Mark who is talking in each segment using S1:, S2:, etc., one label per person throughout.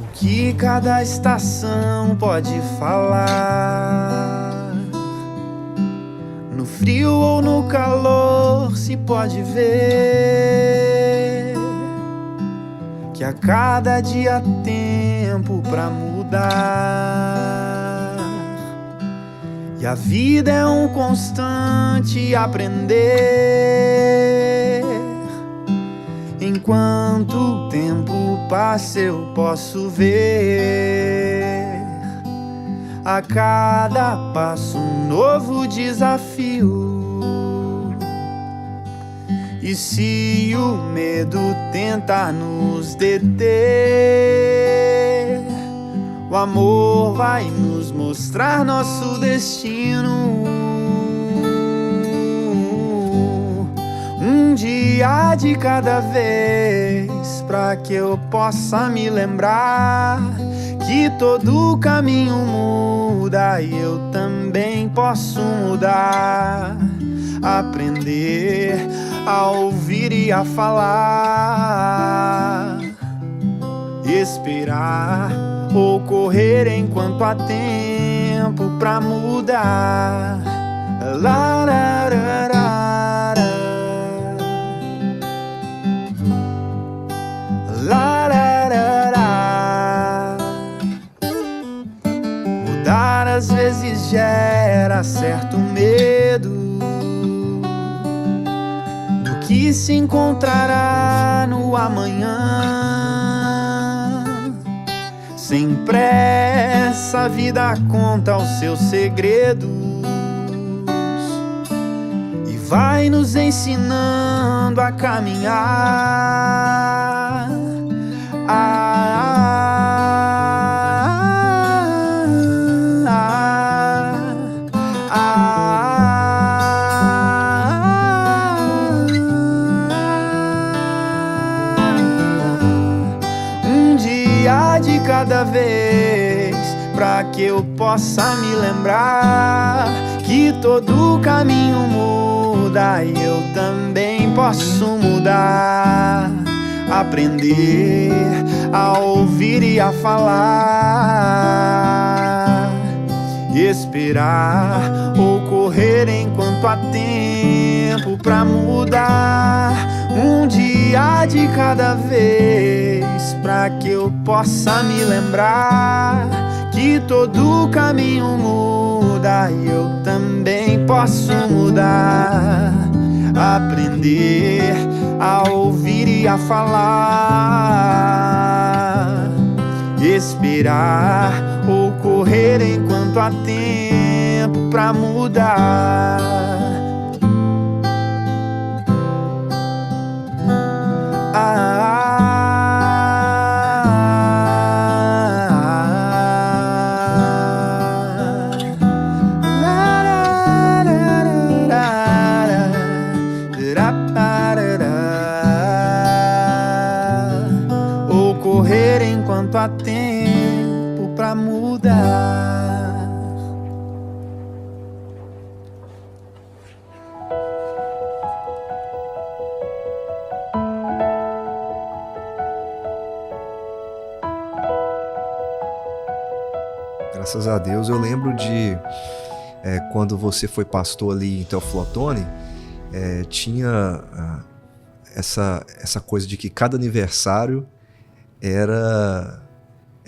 S1: O que cada estação pode falar? No frio ou no calor se pode ver que a cada dia há tempo pra mudar. E a vida é um constante aprender. Enquanto o tempo passa eu posso ver a cada passo um novo desafio. E se o medo tentar nos deter, o amor vai nos mostrar nosso destino. Um dia de cada vez, pra que eu possa me lembrar que todo caminho muda e eu também posso mudar. Aprender a ouvir e a falar, esperar ou correr enquanto há tempo pra mudar. La, la, la, la, la. La, la, la, la. Mudar às vezes gera certo medo do que se encontrará no amanhã. Sem pressa a vida conta os seus segredos e vai nos ensinando a caminhar. Um dia de cada vez, pra que eu possa me lembrar que todo caminho muda e eu também posso mudar. Aprender a ouvir e a falar, esperar ou correr enquanto há tempo pra mudar. Um dia de cada vez, pra que eu possa me lembrar que todo caminho muda e eu também posso mudar. Aprender a ouvir e a falar, esperar ou correr enquanto há tempo pra mudar. Ou correr enquanto há tempo pra mudar.
S2: Graças a Deus. Eu lembro de quando você foi pastor ali em Teófilo Otoni, tinha essa coisa de que cada aniversário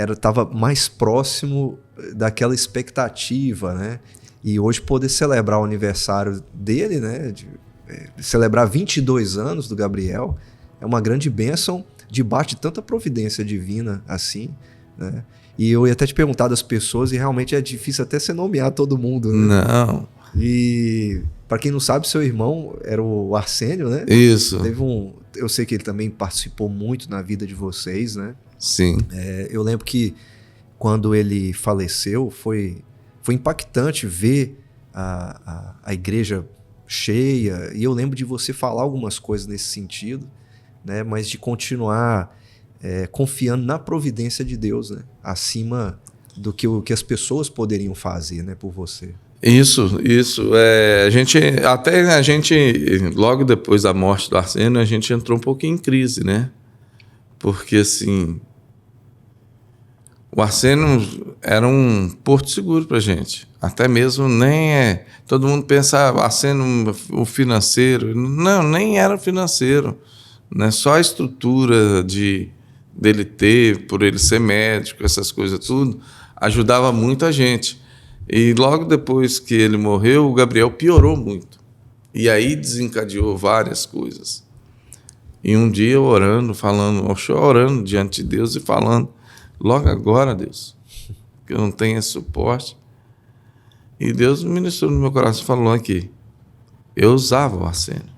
S2: estava mais próximo daquela expectativa, né? E hoje poder celebrar o aniversário dele, né? Celebrar 22 anos do Gabriel é uma grande bênção debaixo de tanta providência divina assim, né? E eu ia até te perguntar das pessoas e realmente é difícil até você nomear todo mundo, né?
S3: Não.
S2: E para quem não sabe, seu irmão era o Arsênio, né?
S3: Isso.
S2: Eu sei que ele também participou muito na vida de vocês, né?
S3: Sim.
S2: Eu lembro que quando ele faleceu, foi impactante ver a igreja cheia. E eu lembro de você falar algumas coisas nesse sentido, né? Mas de continuar confiando na providência de Deus, né? Acima do que as pessoas poderiam fazer, né, por você.
S3: Isso. A gente, logo depois da morte do Arsênio, a gente entrou um pouquinho em crise, né? Porque, assim, O Arsênio era um porto seguro para a gente. Até mesmo todo mundo pensa Arsênio, o financeiro. Não, nem era financeiro. Né? Só a estrutura dele ter, por ele ser médico, essas coisas tudo, ajudava muito a gente. E logo depois que ele morreu, o Gabriel piorou muito. E aí desencadeou várias coisas. E um dia eu orando diante de Deus e falando, logo agora, Deus, que eu não tenho esse suporte. E Deus ministrou no meu coração, falou aqui, eu usava o Arsênio,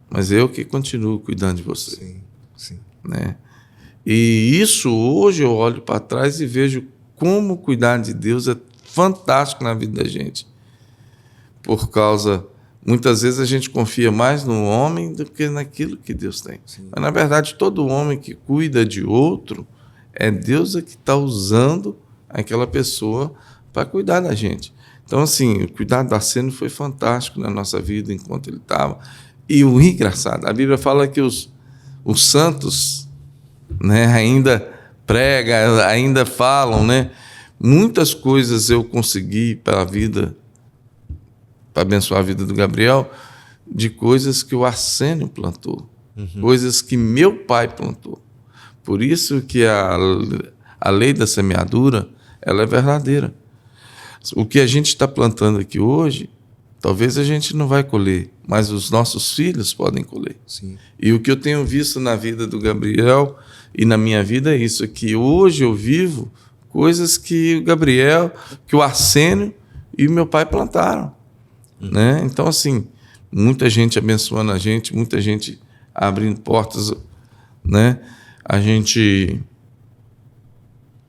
S3: mas eu que continuo cuidando de você.
S2: Sim, sim.
S3: Né? E isso hoje eu olho para trás e vejo como cuidar de Deus é fantástico na vida da gente. Por causa, muitas vezes a gente confia mais no homem do que naquilo que Deus tem.
S2: Sim.
S3: Mas, na verdade, todo homem que cuida de outro, é Deus que está usando aquela pessoa para cuidar da gente. Então, assim, o cuidado do Arsênio foi fantástico na nossa vida enquanto ele estava. E o engraçado, a Bíblia fala que os santos, né, ainda pregam, ainda falam, né? Muitas coisas eu consegui para abençoar a vida do Gabriel, de coisas que o Arsênio plantou, coisas que meu pai plantou. Por isso que a lei da semeadura, ela é verdadeira. O que a gente está plantando aqui hoje, talvez a gente não vai colher, mas os nossos filhos podem colher.
S2: Sim.
S3: E o que eu tenho visto na vida do Gabriel e na minha vida é isso, que hoje eu vivo coisas que o Gabriel, que o Arsênio e o meu pai plantaram. Né? Então, assim, muita gente abençoando a gente, muita gente abrindo portas, né? A gente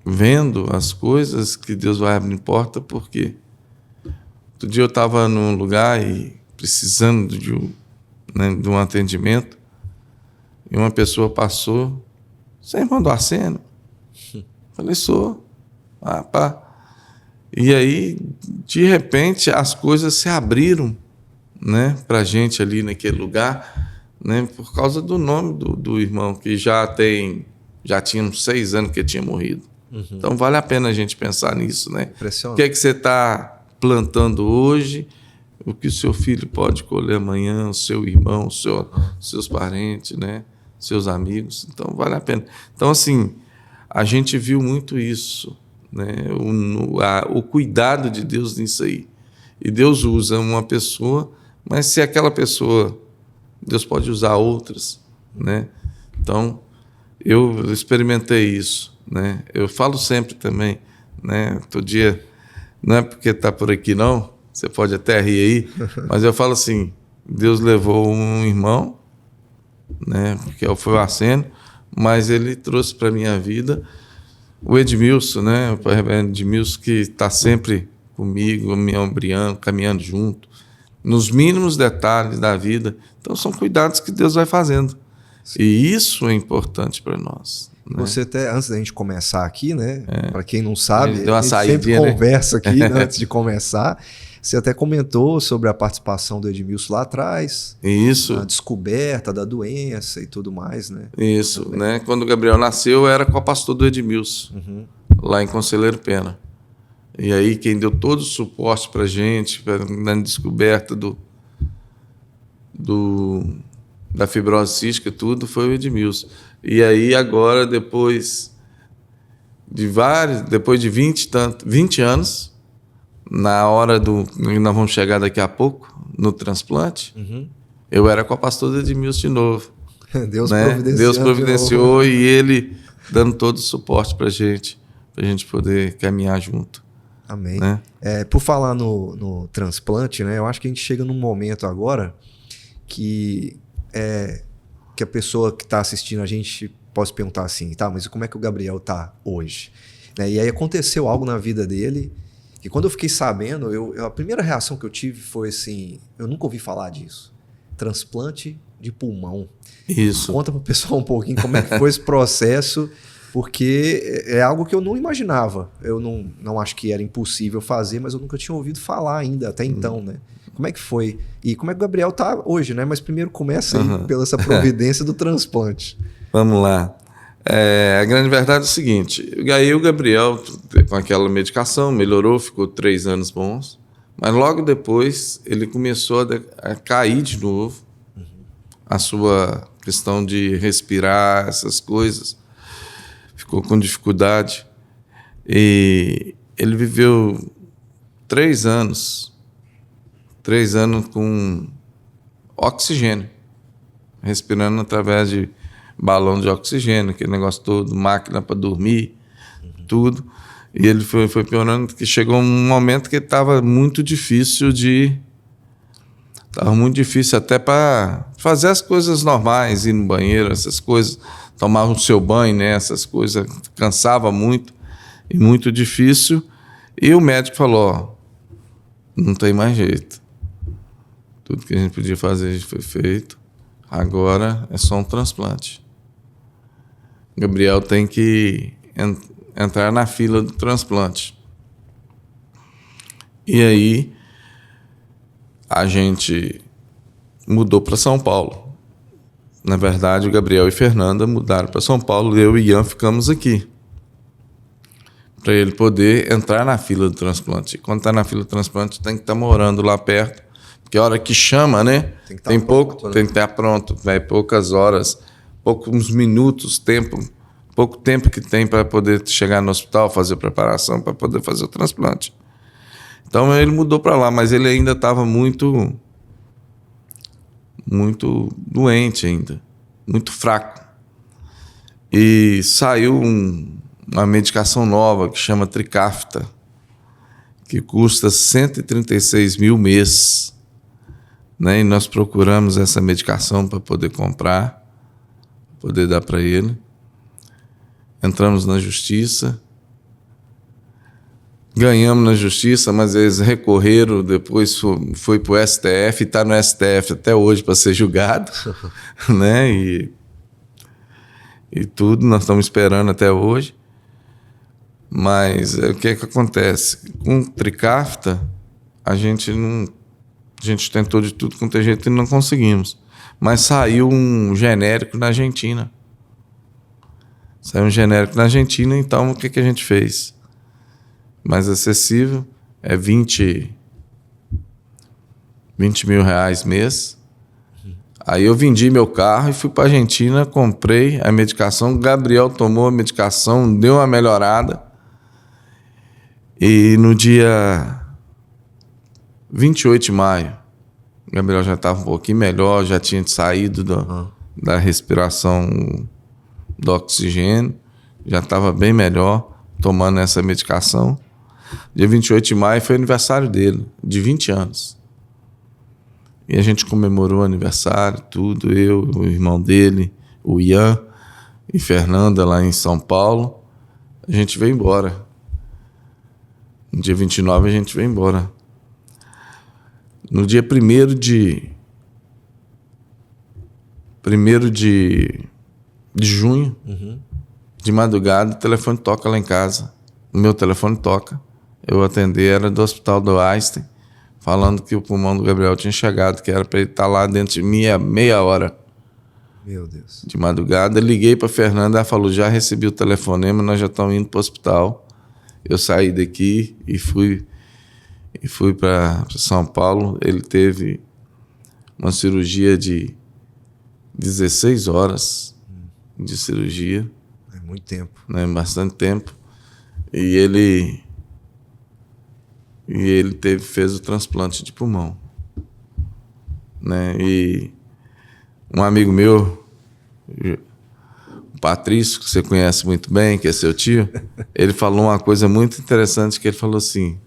S3: vendo as coisas que Deus vai abrindo porta, porque outro dia eu estava num lugar e precisando de um atendimento, e uma pessoa passou, você é irmão do Arsênio? Falei, sou. Ah, pá. E aí, de repente, as coisas se abriram, né, para a gente ali naquele lugar, né, por causa do nome do irmão, que já tinha uns 6 anos que ele tinha morrido. Então, vale a pena a gente pensar nisso, né? O que é que você está plantando hoje, o que o seu filho pode colher amanhã, o seu irmão, seus parentes, né, seus amigos. Então, vale a pena. Então, assim, a gente viu muito isso, né? O cuidado de Deus nisso aí. E Deus usa uma pessoa, mas se aquela pessoa, Deus pode usar outras, né? Então, eu experimentei isso, né? Eu falo sempre também, né? Outro dia, não é porque está por aqui não, você pode até rir aí, mas eu falo assim, Deus levou um irmão, né? Que foi o Arsênio, mas ele trouxe para a minha vida o Edmilson, né? O pai Edmilson, que está sempre comigo, me ombreando, caminhando junto, nos mínimos detalhes da vida. Então, são cuidados que Deus vai fazendo. Sim. E isso é importante para nós. Né?
S2: Você até, antes da gente começar aqui, né? Para quem não sabe,
S3: a gente
S2: sempre conversa aqui, né, antes de começar. Você até comentou sobre a participação do Edmilson lá atrás.
S3: Isso.
S2: A descoberta da doença e tudo mais, né?
S3: Isso, né? Quando o Gabriel nasceu, eu era co-pastor do Edmilson, lá em Conselheiro Pena. E aí quem deu todo o suporte para a gente, na descoberta da fibrose cística, tudo, foi o Edmilson. E aí agora, depois de 20 anos, na hora nós vamos chegar daqui a pouco, no transplante, eu era co-pastor do Edmilson de novo. Deus providenciou e ele dando todo o suporte para a gente poder caminhar junto.
S2: Amém.
S3: Né?
S2: Por falar no transplante, né, eu acho que a gente chega num momento agora que a pessoa que está assistindo a gente pode perguntar assim, tá, mas como é que o Gabriel está hoje? Né? E aí aconteceu algo na vida dele que quando eu fiquei sabendo, a primeira reação que eu tive foi assim, eu nunca ouvi falar disso. Transplante de pulmão.
S3: Isso.
S2: Conta para o pessoal um pouquinho como é que foi esse processo, porque é algo que eu não imaginava. Eu não acho que era impossível fazer, mas eu nunca tinha ouvido falar ainda, até então, né? Como é que foi? E como é que o Gabriel está hoje, né? Mas primeiro começa aí pela essa providência do transplante.
S3: Vamos lá. A grande verdade é o seguinte, aí o Gabriel, com aquela medicação, melhorou, ficou 3 anos bons, mas logo depois ele começou a cair de novo, a sua questão de respirar, essas coisas, ficou com dificuldade, e ele viveu 3 anos com oxigênio, respirando através de balão de oxigênio, aquele negócio todo, máquina para dormir, tudo. E ele foi piorando, que chegou um momento que estava muito difícil até para fazer as coisas normais, ir no banheiro, essas coisas, tomar o seu banho, né, essas coisas, cansava muito e muito difícil. E o médico falou, ó, não tem mais jeito. Tudo que a gente podia fazer foi feito. Agora é só um transplante. Gabriel tem que entrar na fila do transplante. E aí a gente mudou para São Paulo. Na verdade, o Gabriel e Fernanda mudaram para São Paulo. Eu e Ian ficamos aqui, para ele poder entrar na fila do transplante. E quando está na fila do transplante, tem que estar morando lá perto, porque a hora que chama, né? Tem que estar pronto. Vai poucas horas, poucos minutos, pouco tempo que tem para poder chegar no hospital, fazer preparação para poder fazer o transplante. Então ele mudou para lá, mas ele ainda estava muito doente ainda, muito fraco. E saiu uma medicação nova que chama Trikafta, que custa 136 mil mês, né? E nós procuramos essa medicação para poder comprar, poder dar para ele. Entramos na justiça, ganhamos na justiça, mas eles recorreram, depois foi para o STF, e está no STF até hoje para ser julgado, né? E tudo, nós estamos esperando até hoje. Mas o que é que acontece? Com o Trikafta, a gente tentou de tudo quanto é jeito e não conseguimos. Mas saiu um genérico na Argentina. Então o que a gente fez? Mais acessível, é 20 mil reais mês. Aí eu vendi meu carro e fui para a Argentina, comprei a medicação, o Gabriel tomou a medicação, deu uma melhorada. E no dia 28 de maio, o Gabriel já estava um pouquinho melhor, já tinha saído da respiração do oxigênio, já estava bem melhor, tomando essa medicação. Dia 28 de maio foi o aniversário dele, de 20 anos. E a gente comemorou o aniversário, tudo, eu, o irmão dele, o Ian e Fernanda lá em São Paulo. A gente veio embora. No dia 29 a gente veio embora. No dia 1º de junho, de madrugada, o telefone toca lá em casa. O meu telefone toca. Eu atendi, era do hospital do Einstein, falando que o pulmão do Gabriel tinha chegado, que era para ele estar lá dentro de meia hora.
S2: Meu Deus.
S3: De madrugada, liguei para a Fernanda, ela falou, já recebi o telefonema, nós já estamos indo para o hospital. Eu saí daqui e fui para São Paulo. Ele teve uma cirurgia de 16 horas de cirurgia.
S2: É muito tempo.
S3: Né? Bastante tempo. E ele fez o transplante de pulmão. Né? E um amigo meu, o Patrício, que você conhece muito bem, que é seu tio, ele falou uma coisa muito interessante, que ele falou assim,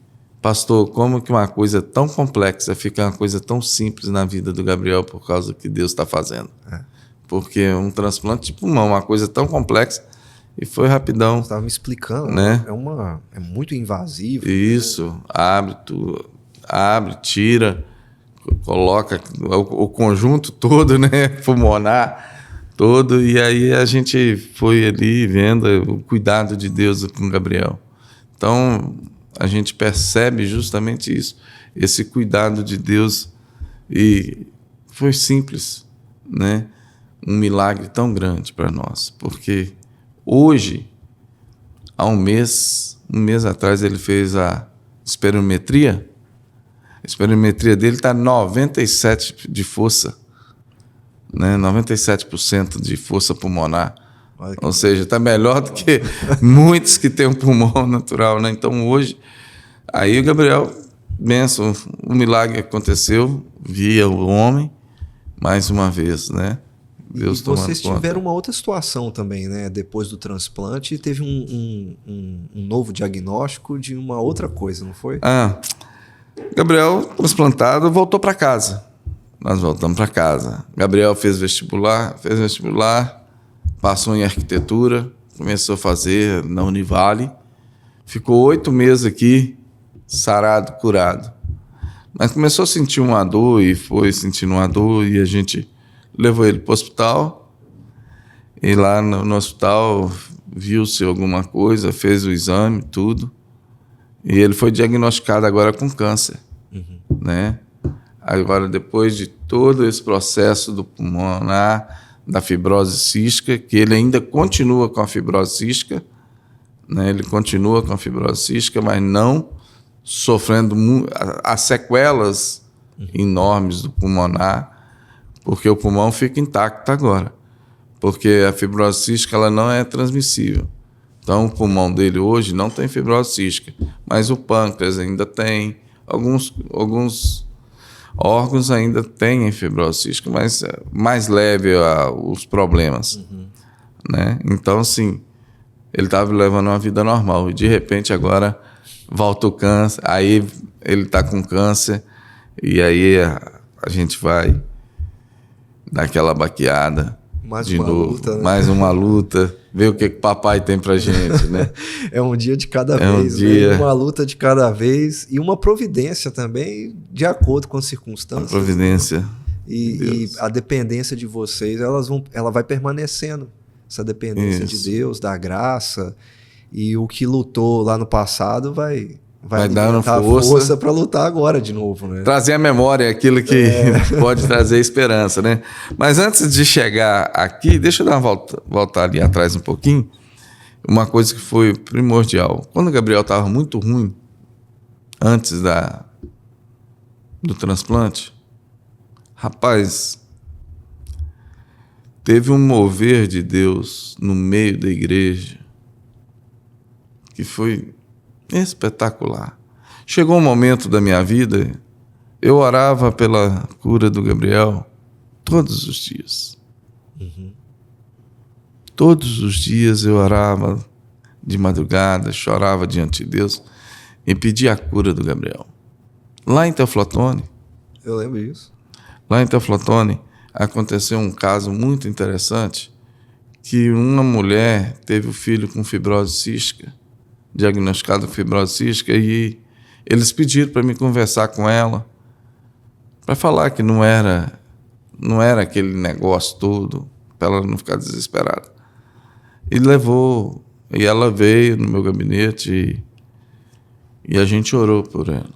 S3: pastor, como que uma coisa tão complexa fica uma coisa tão simples na vida do Gabriel por causa do que Deus está fazendo? Porque um transplante de pulmão, uma coisa tão complexa, e foi rapidão.
S2: Você estava me explicando,
S3: né?
S2: É muito invasivo.
S3: Isso, né? abre, tira, coloca o conjunto todo, né? Pulmonar todo, e aí a gente foi ali vendo o cuidado de Deus com o Gabriel. Então, a gente percebe justamente isso, esse cuidado de Deus, e foi simples, né? Um milagre tão grande para nós, porque Hoje, há um mês atrás, ele fez a espirometria. A espirometria dele está 97% de força, né? 97% de força pulmonar. Ou seja, está melhor do que muitos que têm um pulmão natural, né? Então, hoje, aí o Gabriel, benção, o milagre aconteceu via o homem, mais uma vez, né? Deus
S2: e vocês
S3: tomando
S2: tiveram
S3: conta.
S2: uma outra situação também, né? Depois do transplante, teve um novo diagnóstico de uma outra coisa, não foi?
S3: Gabriel, transplantado, voltou para casa. Nós voltamos para casa. Gabriel fez vestibular, passou em arquitetura, começou a fazer na Univale. Ficou 8 meses aqui, sarado, curado. Mas começou a sentir uma dor e foi sentindo uma dor e a gente levou ele para o hospital. E lá no hospital viu-se alguma coisa, fez o exame, tudo. E ele foi diagnosticado agora com câncer, né? Agora, depois de todo esse processo do pulmonar, da fibrose cística, que ele ainda continua com a fibrose cística, né? Ele continua com a fibrose cística, mas não sofrendo as sequelas enormes do pulmonar, porque o pulmão fica intacto agora, porque a fibrose cística ela não é transmissível. Então, o pulmão dele hoje não tem fibrose cística, mas o pâncreas ainda tem, alguns órgãos ainda têm fibrose cística, mas mais leve os problemas. Né? Então, assim, ele estava levando uma vida normal e, de repente, agora volta o câncer, aí ele está com câncer e aí a gente vai dar aquela baqueada de novo,
S2: luta, né?
S3: Mais uma luta, ver o que o papai tem pra gente, né?
S2: É um dia de cada vez, né? Uma luta de cada vez e uma providência também de acordo com as circunstâncias.
S3: A providência.
S2: E a dependência de vocês, ela vai permanecendo. Essa dependência de Deus, da graça. E o que lutou lá no passado vai
S3: dando
S2: força para lutar agora de novo, né?
S3: Trazer à memória aquilo que pode trazer esperança, né? Mas antes de chegar aqui, deixa eu dar uma volta ali atrás um pouquinho. Uma coisa que foi primordial. Quando o Gabriel estava muito ruim, antes do transplante, rapaz, teve um mover de Deus no meio da igreja que foi espetacular. Chegou um momento da minha vida, eu orava pela cura do Gabriel todos os dias. Todos os dias eu orava de madrugada, chorava diante de Deus e pedia a cura do Gabriel. Lá em Teoflotone,
S2: eu lembro disso.
S3: Lá em Teoflotone aconteceu um caso muito interessante, que uma mulher teve o filho com fibrose cística, diagnosticado com fibrose cística, e eles pediram para me conversar com ela, para falar que não era aquele negócio todo, para ela não ficar desesperada. E ela veio no meu gabinete e a gente orou por ela.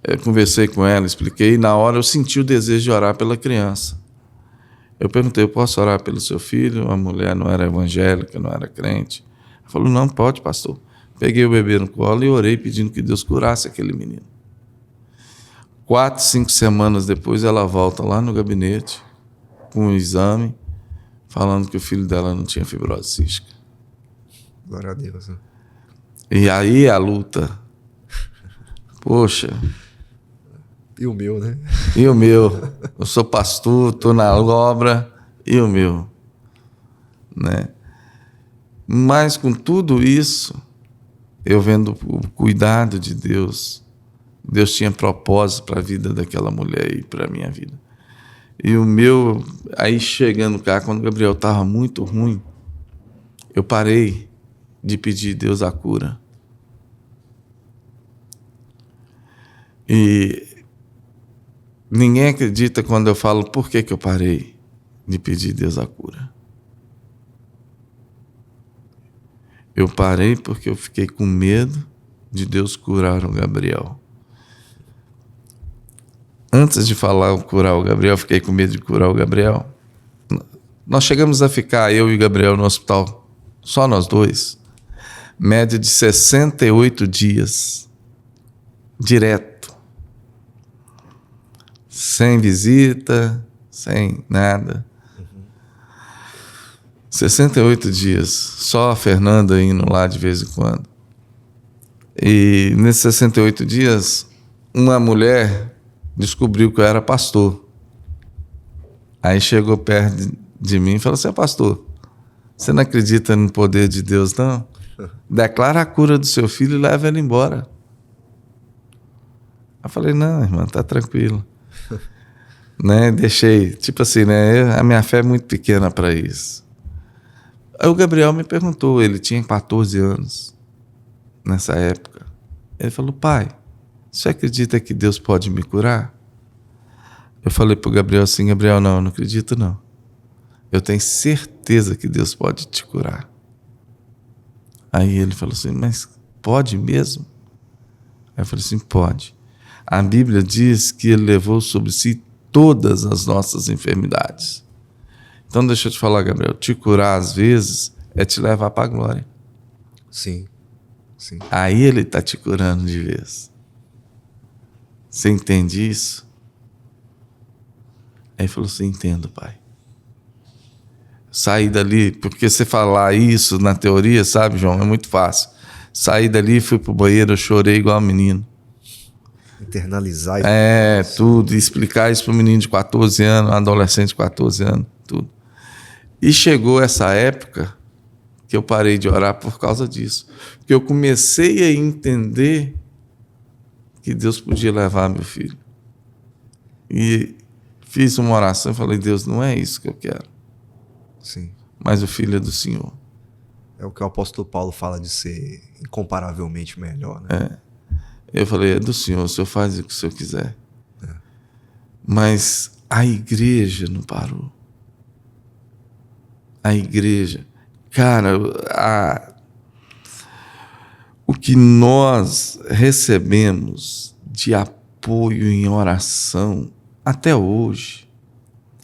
S3: Eu conversei com ela, expliquei, e na hora eu senti o desejo de orar pela criança. Eu perguntei, eu posso orar pelo seu filho? A mulher não era evangélica, não era crente. Ela falou, não, pode, pastor. Peguei o bebê no colo e orei pedindo que Deus curasse aquele menino. 4, 5 semanas depois, ela volta lá no gabinete com um exame, falando que o filho dela não tinha fibrose cística.
S2: Glória a Deus. Né?
S3: E aí a luta. Poxa.
S2: E o meu, né?
S3: E o meu. Eu sou pastor, estou na obra. E o meu. Né? Mas com tudo isso, eu vendo o cuidado de Deus, Deus tinha propósito para a vida daquela mulher e para a minha vida. E o meu, aí chegando cá, quando o Gabriel estava muito ruim, eu parei de pedir a Deus a cura. E ninguém acredita quando eu falo por que eu parei de pedir a Deus a cura. Eu parei porque eu fiquei com medo de Deus curar o Gabriel. Antes de falar curar o Gabriel, fiquei com medo de curar o Gabriel. Nós chegamos a ficar, eu e o Gabriel, no hospital só nós dois, média de 68 dias, direto. Sem visita, sem nada. 68 dias, só a Fernanda indo lá de vez em quando. E nesses 68 dias, uma mulher descobriu que eu era pastor. Aí chegou perto de mim e falou assim: pastor, você não acredita no poder de Deus, não? Declara a cura do seu filho e leva ele embora. Eu falei: não, irmã, tá tranquilo. Né? Deixei, tipo assim, né? A minha fé é muito pequena para isso. Aí o Gabriel me perguntou, ele tinha 14 anos nessa época. Ele falou: pai, você acredita que Deus pode me curar? Eu falei pro Gabriel assim: Gabriel, não, eu não acredito não. Eu tenho certeza que Deus pode te curar. Aí ele falou assim: mas pode mesmo? Aí eu falei assim: pode. A Bíblia diz que ele levou sobre si todas as nossas enfermidades. Então deixa eu te falar, Gabriel, te curar às vezes é te levar para a glória.
S2: Sim, sim.
S3: Aí ele está te curando de vez. Você entende isso? Aí ele falou assim: entendo, pai. Saí dali, porque você falar isso na teoria, sabe, João, é muito fácil. Saí dali, fui pro banheiro, eu chorei igual um menino.
S2: Internalizar isso.
S3: É, tudo. E explicar isso pro menino de 14 anos, um adolescente de 14 anos, tudo. E chegou essa época que eu parei de orar por causa disso. Porque eu comecei a entender que Deus podia levar meu filho. E fiz uma oração e falei: Deus, não é isso que eu quero.
S2: Sim.
S3: Mas o filho é do Senhor.
S2: É o que o apóstolo Paulo fala de ser incomparavelmente melhor, né?
S3: Eu falei: é do Senhor, o Senhor faz o que o Senhor quiser. Mas a igreja não parou. A igreja, cara, o que nós recebemos de apoio em oração até hoje,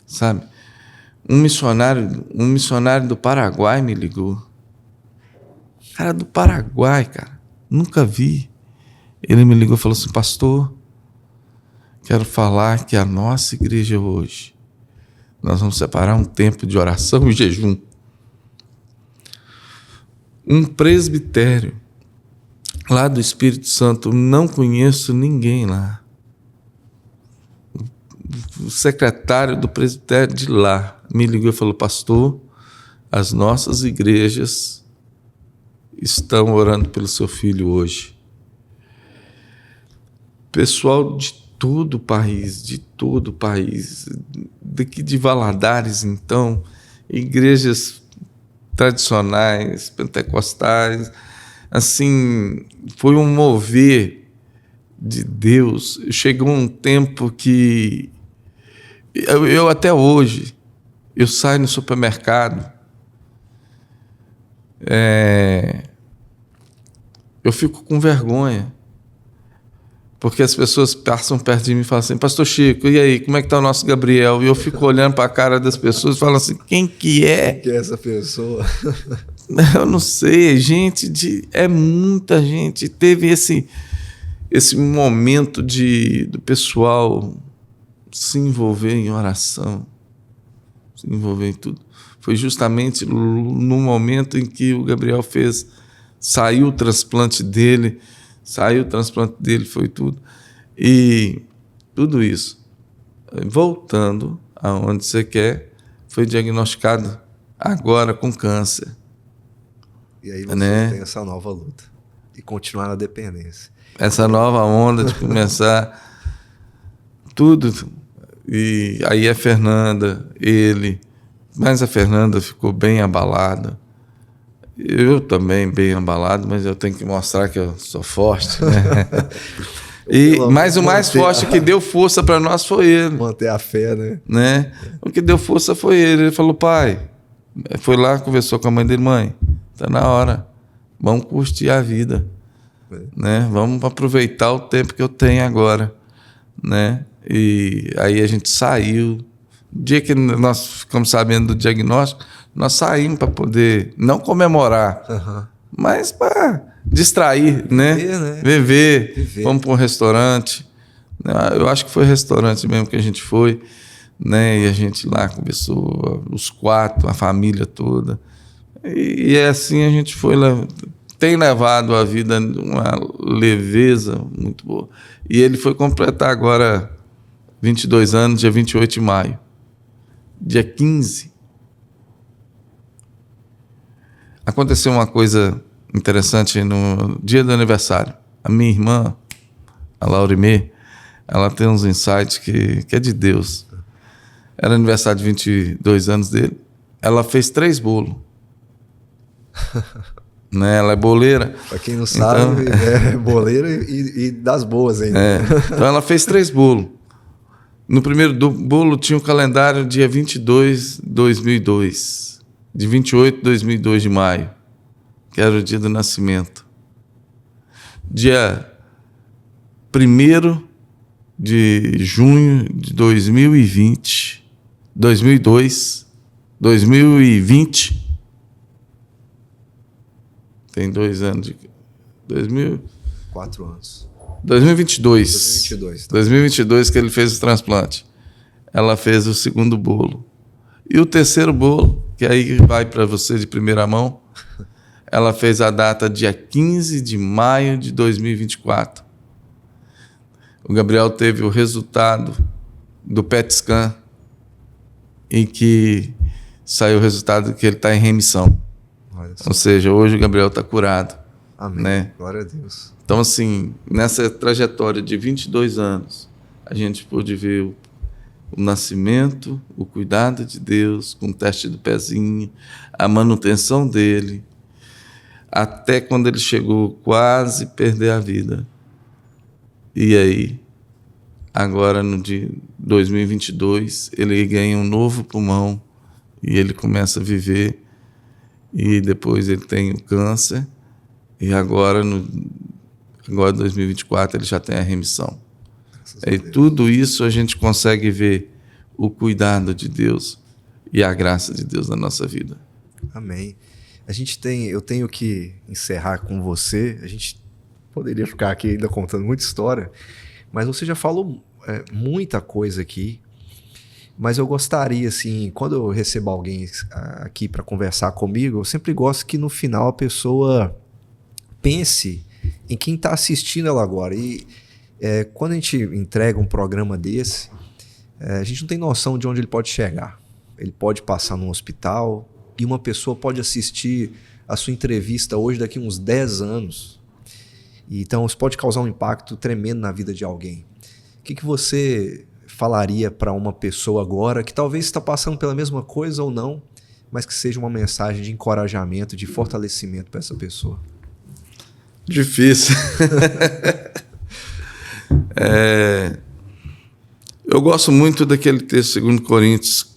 S3: sabe? Um missionário do Paraguai me ligou. Cara, do Paraguai, cara, nunca vi. Ele me ligou e falou assim: pastor, quero falar que a nossa igreja hoje, nós vamos separar um tempo de oração e jejum. Um presbitério lá do Espírito Santo, não conheço ninguém lá. O secretário do presbitério de lá me ligou e falou: pastor, as nossas igrejas estão orando pelo seu filho hoje. Pessoal de todo o país, daqui de Valadares, então, igrejas tradicionais, pentecostais, assim, foi um mover de Deus. Chegou um tempo que eu até hoje, eu saio no supermercado, eu fico com vergonha, porque as pessoas passam perto de mim e falam assim: pastor Chico, e aí, como é que está o nosso Gabriel? E eu fico olhando para a cara das pessoas e falo assim: quem que é?
S2: Quem que é essa pessoa?
S3: Eu não sei, é muita gente. Teve esse momento do pessoal se envolver em oração, se envolver em tudo. Foi justamente no momento em que o Gabriel saiu o transplante dele, foi tudo. E tudo isso, voltando aonde você quer, foi diagnosticado agora com câncer.
S2: E aí você tem essa nova luta. E continuar na dependência.
S3: Essa nova onda de começar tudo. E aí a Fernanda, mas a Fernanda ficou bem abalada. Eu também bem abalado, mas eu tenho que mostrar que eu sou forte, né? Mas o mais forte que deu força para nós foi ele.
S2: Manter a fé,
S3: né? O que deu força foi ele. Ele falou: pai, foi lá, conversou com a mãe dele: mãe, tá na hora, vamos curtir a vida, né? Vamos aproveitar o tempo que eu tenho agora, né? E aí a gente saiu. No dia que nós ficamos sabendo do diagnóstico, Nós saímos para poder, não comemorar, mas para distrair, né? Viver. Fomos para um restaurante. Eu acho que foi restaurante mesmo que a gente foi, né? E a gente lá conversou, os 4, a família toda. E assim a gente foi lá. Tem levado a vida uma leveza muito boa. E ele foi completar agora 22 anos, dia 28 de maio. Dia 15. Aconteceu uma coisa interessante no dia do aniversário. A minha irmã, a Laurimê, ela tem uns insights que é de Deus. Era aniversário de 22 anos dele. Ela fez 3 bolos. Né? Ela é boleira.
S2: Para quem não sabe, é boleira e das boas ainda.
S3: Então ela fez 3 bolos. No primeiro bolo tinha o calendário dia 22 de 2002, de 28 de 2002 de maio, que era o dia do nascimento. Dia 1º de junho de 2020, 2020, tem 2 anos de
S2: 4 anos.
S3: 2022. 2022 que ele fez o transplante. Ela fez o 2º bolo. E o 3º bolo, que aí vai para você de primeira mão, ela fez a data dia 15 de maio de 2024. O Gabriel teve o resultado do PET scan em que saiu o resultado que ele está em remissão. Ou seja, hoje o Gabriel está curado.
S2: Amém.
S3: Né?
S2: Glória a Deus.
S3: Então, assim, nessa trajetória de 22 anos, a gente pôde ver o nascimento, o cuidado de Deus, com o teste do pezinho, a manutenção dele, até quando ele chegou quase a perder a vida. E aí, agora no dia 2022, ele ganha um novo pulmão e ele começa a viver. E depois ele tem o câncer. E agora, agora 2024, ele já tem a remissão. E tudo isso a gente consegue ver o cuidado de Deus e a graça de Deus na nossa vida.
S2: Amém. Eu tenho que encerrar com você. A gente poderia ficar aqui ainda contando muita história, mas você já falou muita coisa aqui. Mas eu gostaria, assim, quando eu recebo alguém aqui para conversar comigo, eu sempre gosto que no final a pessoa pense em quem está assistindo ela agora. E quando a gente entrega um programa desse, a gente não tem noção de onde ele pode chegar. Ele pode passar num hospital e uma pessoa pode assistir a sua entrevista hoje daqui uns 10 anos. Então isso pode causar um impacto tremendo na vida de alguém. O que você falaria para uma pessoa agora que talvez está passando pela mesma coisa ou não, mas que seja uma mensagem de encorajamento, de fortalecimento para essa pessoa?
S3: Difícil. Eu gosto muito daquele texto, 2 Coríntios,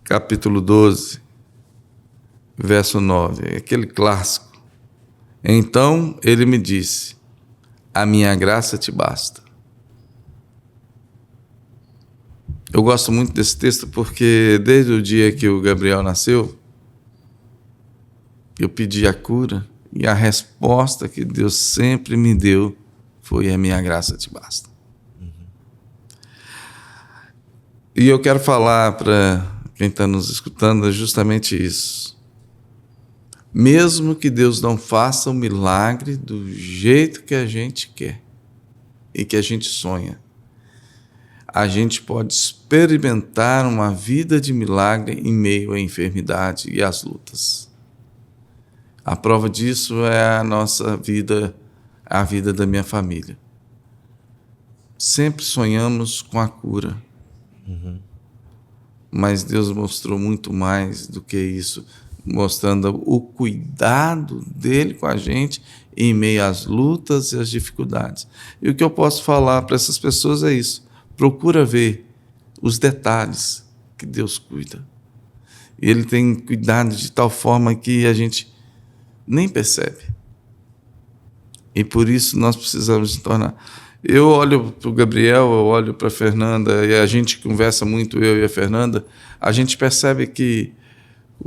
S3: capítulo 12, verso 9, aquele clássico. Então ele me disse: a minha graça te basta. Eu gosto muito desse texto porque desde o dia que o Gabriel nasceu, eu pedi a cura e a resposta que Deus sempre me deu foi: a minha graça te basta. E eu quero falar para quem está nos escutando justamente isso. Mesmo que Deus não faça um milagre do jeito que a gente quer e que a gente sonha, a gente pode experimentar uma vida de milagre em meio à enfermidade e às lutas. A prova disso é a nossa vida, a vida da minha família. Sempre sonhamos com a cura. Mas Deus mostrou muito mais do que isso, mostrando o cuidado dele com a gente em meio às lutas e às dificuldades. E o que eu posso falar para essas pessoas é isso: procura ver os detalhes que Deus cuida. E Ele tem cuidado de tal forma que a gente nem percebe. E por isso nós precisamos nos tornar. Eu olho para o Gabriel, eu olho para a Fernanda, e a gente conversa muito, eu e a Fernanda, a gente percebe que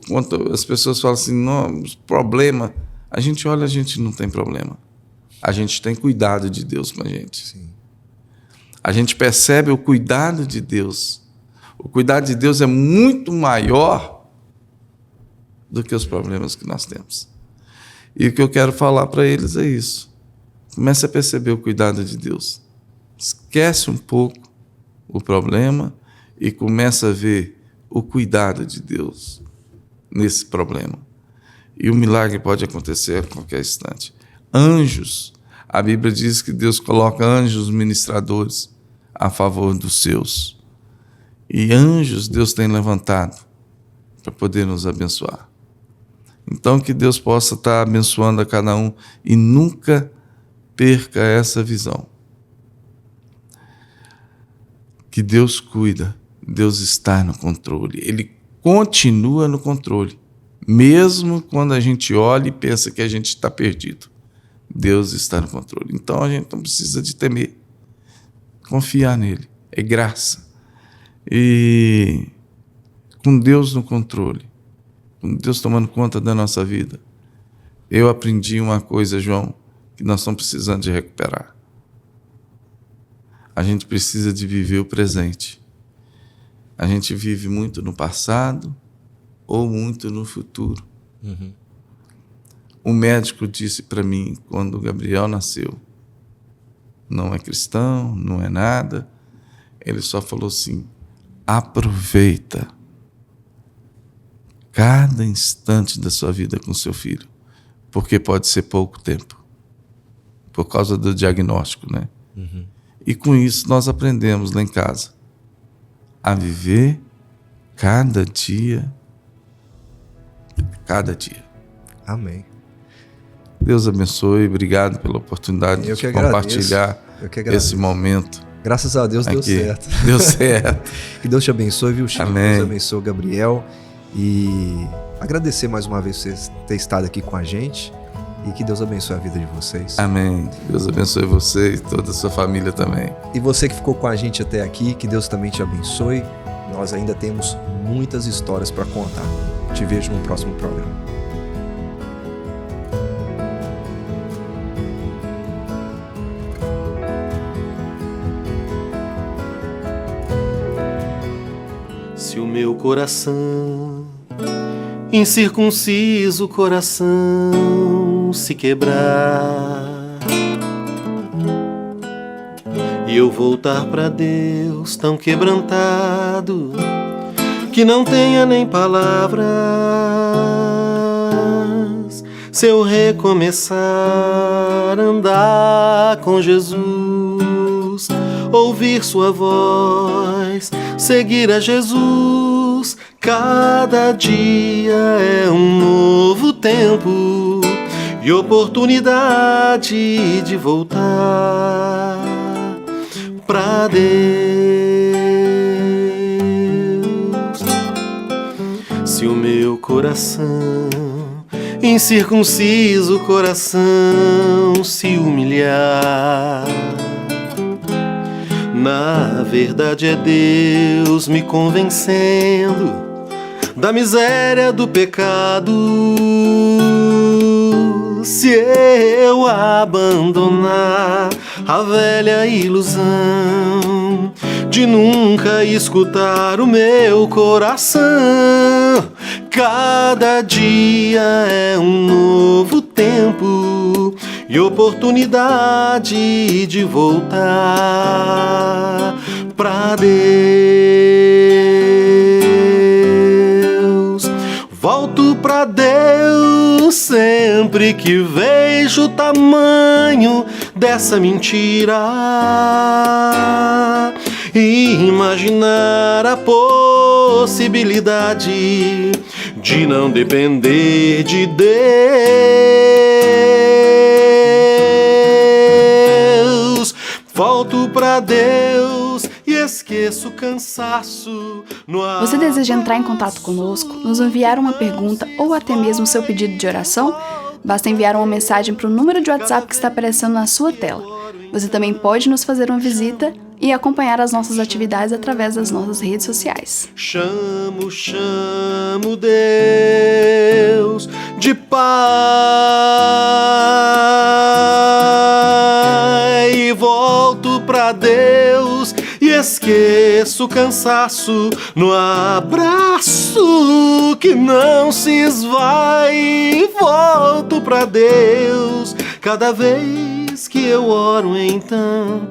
S3: Quando as pessoas falam assim, não, problema, a gente olha, a gente não tem problema. A gente tem cuidado de Deus com a gente.
S2: Sim.
S3: A gente percebe o cuidado de Deus. O cuidado de Deus é muito maior do que os problemas que nós temos. E o que eu quero falar para eles é isso. Comece a perceber o cuidado de Deus. Esquece um pouco o problema e começa a ver o cuidado de Deus nesse problema. E o milagre pode acontecer a qualquer instante. Anjos. A Bíblia diz que Deus coloca anjos ministradores a favor dos seus. E anjos Deus tem levantado para poder nos abençoar. Então, que Deus possa estar abençoando a cada um e nunca perca essa visão. Que Deus cuida, Deus está no controle. Ele continua no controle. Mesmo quando a gente olha e pensa que a gente está perdido. Deus está no controle. Então, a gente não precisa de temer. Confiar nele. É graça. E com Deus no controle, com Deus tomando conta da nossa vida, eu aprendi uma coisa, João, que nós estamos precisando de recuperar. A gente precisa de viver o presente. A gente vive muito no passado ou muito no futuro.
S2: Uhum.
S3: O médico disse para mim, quando o Gabriel nasceu, não é cristão, não é nada, ele só falou assim, aproveita cada instante da sua vida com seu filho, porque pode ser pouco tempo, por causa do diagnóstico, né?
S2: Uhum.
S3: E com isso nós aprendemos lá em casa a viver cada dia.
S2: Amém.
S3: Deus abençoe, obrigado pela oportunidade
S2: Eu
S3: de
S2: que
S3: compartilhar esse momento.
S2: Graças a Deus deu certo.
S3: Deu certo.
S2: Que Deus te abençoe, viu, Chico?
S3: Amém.
S2: Deus abençoe o Gabriel. E agradecer mais uma vez você ter estado aqui com a gente. E que Deus abençoe a vida de vocês.
S3: Amém. Deus abençoe você e toda a sua família também.
S2: E você que ficou com a gente até aqui, que Deus também te abençoe. Nós ainda temos muitas histórias para contar. Te vejo no próximo programa.
S4: Se o meu coração, incircunciso coração, se quebrar e eu voltar pra Deus tão quebrantado que não tenha nem palavras, se eu recomeçar a andar com Jesus, ouvir sua voz, seguir a Jesus, cada dia é um novo tempo e oportunidade de voltar pra Deus. Se o meu coração, incircunciso coração, se humilhar, na verdade é Deus me convencendo da miséria do pecado. Se eu abandonar a velha ilusão de nunca escutar o meu coração, cada dia é um novo tempo e oportunidade de voltar pra Deus. Volto pra Deus sempre que vejo o tamanho dessa mentira e imaginar a possibilidade de não depender de Deus. Volto pra Deus e esqueço o cansaço no ar.
S5: Você deseja entrar em contato conosco, nos enviar uma pergunta ou até mesmo seu pedido de oração? Basta enviar uma mensagem para o número de WhatsApp que está aparecendo na sua tela. Você também pode nos fazer uma visita e acompanhar as nossas atividades através das nossas redes sociais.
S4: Chamo Deus de Pai e volto pra Deus e esqueço o cansaço no abraço que não se esvai e volto pra Deus cada vez que eu oro, então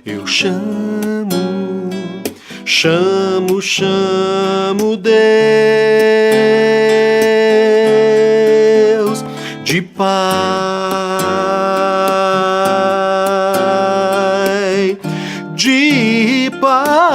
S4: eu chamo Deus de Pai, de Pai.